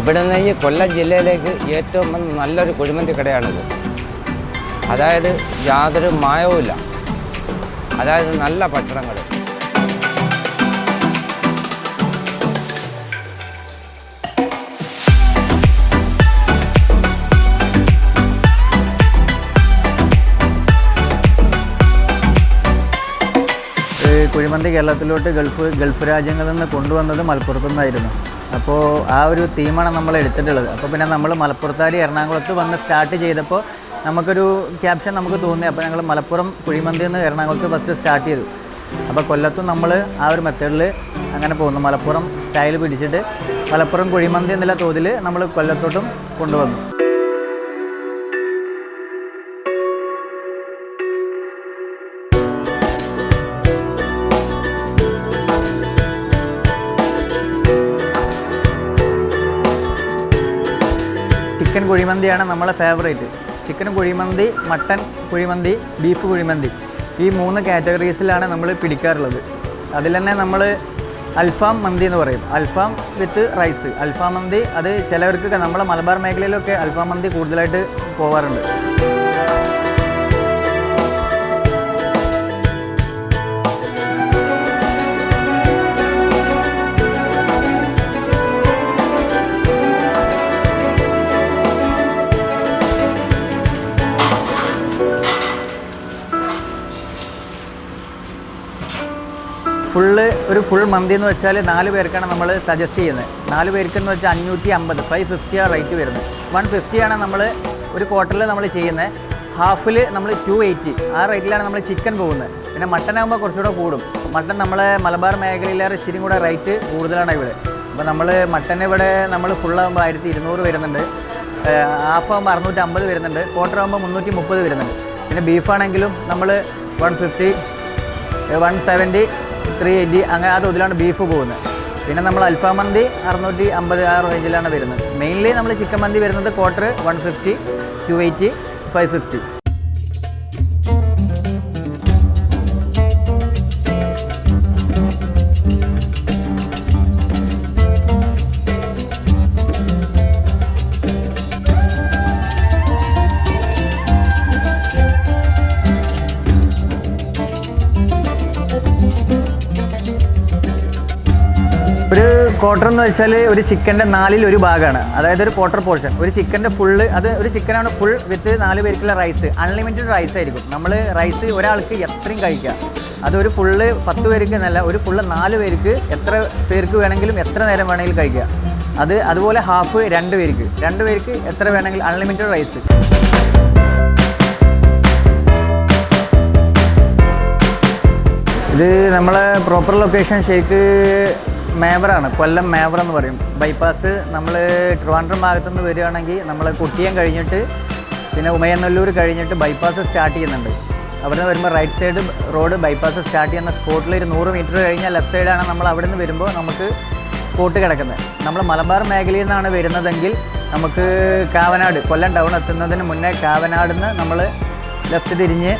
ഇവിടെ നിന്ന് ഈ കൊല്ലം ജില്ലയിലേക്ക് ഏറ്റവും നല്ലൊരു കുഴിമന്തി കടയാണിത്. അതായത് യാതൊരു മായവുമില്ല, അതായത് നല്ല ഭക്ഷണങ്ങൾ. കുഴിമന്തി കേരളത്തിലോട്ട് ഗൾഫ് രാജ്യങ്ങളിൽ നിന്ന് കൊണ്ടുവന്നത് മലപ്പുറത്തു നിന്നായിരുന്നു. അപ്പോൾ ആ ഒരു തീമാണ് നമ്മൾ എടുത്തിട്ടുള്ളത്. അപ്പോൾ പിന്നെ നമ്മൾ മലപ്പുറത്താരി എറണാകുളത്ത് വന്ന് സ്റ്റാർട്ട് ചെയ്തപ്പോൾ നമുക്കൊരു ക്യാപ്ഷൻ നമുക്ക് തോന്നി. അപ്പോൾ ഞങ്ങൾ മലപ്പുറം കുഴിമന്തി എന്ന് എറണാകുളത്ത് ഫസ്റ്റ് സ്റ്റാർട്ട് ചെയ്തു. അപ്പോൾ കൊല്ലത്തും നമ്മൾ ആ ഒരു മെത്തേഡിൽ അങ്ങനെ പോകുന്നു. മലപ്പുറം സ്റ്റൈൽ പിടിച്ചിട്ട് മലപ്പുറം കുഴിമന്തി എന്നുള്ള തോതിൽ നമ്മൾ കൊല്ലത്തോട്ടും കൊണ്ടുവന്നു. ചിക്കൻ കുഴിമന്തിയാണ് നമ്മളെ favourite. Chicken kuzhimanthi, mutton kuzhimanthi, beef kuzhimanthi, ഈ 3 കാറ്റഗറീസിലാണ് നമ്മൾ പിടിക്കാറുള്ളത്. അതിൽ തന്നെ നമ്മൾ അൽഫാം മന്തി എന്ന് പറയും. അൽഫാം വിത്ത് റൈസ്. അൽഫാം മന്തി അത് ചിലവർക്കൊക്കെ നമ്മളെ മലബാർ മേഖലയിലൊക്കെ അൽഫാം മന്തി കൂടുതലായിട്ട് പോകാറുണ്ട്. ഒരു ഫുൾ മന്തി എന്ന് വെച്ചാൽ 4 പേർക്കാണ് നമ്മൾ സജസ്റ്റ് ചെയ്യുന്നത്. 4 പേർക്കെന്ന് വെച്ചാൽ 550, 550 ആണ് റേറ്റ് വരുന്നത്. 150 ആണ് നമ്മൾ ഒരു ക്വാർട്ടറിൽ നമ്മൾ ചെയ്യുന്നത്. ഹാഫിൽ നമ്മൾ 280 ആ റേറ്റിലാണ് നമ്മൾ ചിക്കൻ പോകുന്നത്. പിന്നെ മട്ടൻ ആകുമ്പോൾ കുറച്ചുകൂടെ കൂടും. മട്ടൻ നമ്മളെ മലബാർ മേഖലയിലേറെ ഇച്ചിരി കൂടെ റേറ്റ് കൂടുതലാണ് ഇവിടെ. അപ്പോൾ നമ്മൾ മട്ടൻ ഇവിടെ നമ്മൾ ഫുള്ളാകുമ്പോൾ 1200 വരുന്നുണ്ട്, ഹാഫ് ആകുമ്പോൾ 650 വരുന്നുണ്ട്, ക്വാർട്ടർ ആകുമ്പോൾ 330 വരുന്നുണ്ട്. പിന്നെ ബീഫാണെങ്കിലും നമ്മൾ 150, 170, 380 അങ്ങനെ ആ തോതിലാണ് ബീഫ് പോകുന്നത്. പിന്നെ നമ്മൾ അൽഫാം മന്തി 650 ആ റേഞ്ചിലാണ് വരുന്നത്. മെയിൻലി നമ്മൾ ചിക്കൻ മന്തി വരുന്നത് ക്വാർട്ടർ 150, 280, 550. ഒരു ക്വാർട്ടർ എന്ന് വെച്ചാൽ ഒരു ചിക്കൻ്റെ 4ൽ 1 ഭാഗമാണ്. അതായത് ഒരു ക്വാർട്ടർ പോർഷൻ. ഒരു ചിക്കൻ്റെ ഫുള്ള്, അത് ഒരു ചിക്കനാണ് ഫുൾ വിത്ത് 4 പേർക്കുള്ള റൈസ്. അൺലിമിറ്റഡ് റൈസ് ആയിരിക്കും. നമ്മൾ റൈസ് ഒരാൾക്ക് എത്രയും കഴിക്കാം. അതൊരു ഫുള്ള് 10 പേർക്ക് എന്നല്ല, ഒരു ഫുള്ള് 4 പേർക്ക് എത്ര പേർക്ക് വേണമെങ്കിലും എത്ര നേരം വേണമെങ്കിലും കഴിക്കാം. അതുപോലെ ഹാഫ് 2 പേർക്ക് എത്ര വേണമെങ്കിലും അൺലിമിറ്റഡ് റൈസ്. ഇത് നമ്മളെ പ്രോപ്പർ ലൊക്കേഷൻ ഷേക്ക് മേവറാണ്. കൊല്ലം മേവറം എന്ന് പറയും. ബൈപ്പാസ് നമ്മൾ ട്രിവാൻഡ്രം ഭാഗത്തുനിന്ന് വരികയാണെങ്കിൽ നമ്മൾ കുട്ടിയം കഴിഞ്ഞിട്ട് പിന്നെ ഉമയനല്ലൂർ കഴിഞ്ഞിട്ട് ബൈപ്പാസ് സ്റ്റാർട്ട് ചെയ്യുന്നുണ്ട്. അവിടെ നിന്ന് വരുമ്പോൾ right side road bypass start ചെയ്യുന്ന സ്പോട്ടിൽ ഒരു 100 മീറ്റർ കഴിഞ്ഞാൽ ലെഫ്റ്റ് സൈഡാണ് നമ്മൾ അവിടെ നിന്ന് വരുമ്പോൾ നമുക്ക് സ്പോട്ട് കിടക്കുന്നത്. നമ്മൾ മലബാർ മേഖലയിൽ നിന്നാണ് വരുന്നതെങ്കിൽ നമുക്ക് കാവനാട്, കൊല്ലം ടൗൺ എത്തുന്നതിന് മുന്നേ കാവനാട് നിന്ന് നമ്മൾ ലെഫ്റ്റ് തിരിഞ്ഞ്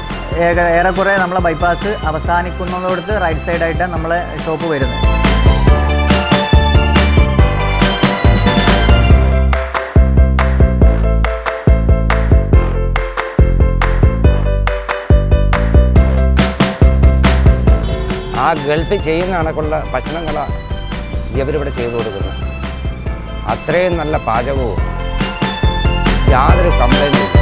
ഏറെക്കുറെ നമ്മളെ ബൈപ്പാസ് അവസാനിക്കുന്നതോടത്ത് റൈറ്റ് സൈഡായിട്ടാണ് നമ്മളെ ഷോപ്പ് വരുന്നത്. ആ ഗൾഫ് ചെയ്യുന്ന കണക്കുള്ള ഭക്ഷണങ്ങളാണ് ഇവരിവിടെ ചെയ്തു കൊടുക്കുന്നത്. അത്രയും നല്ല പാചകവും യാതൊരു കംപ്ലൈൻറ്റും.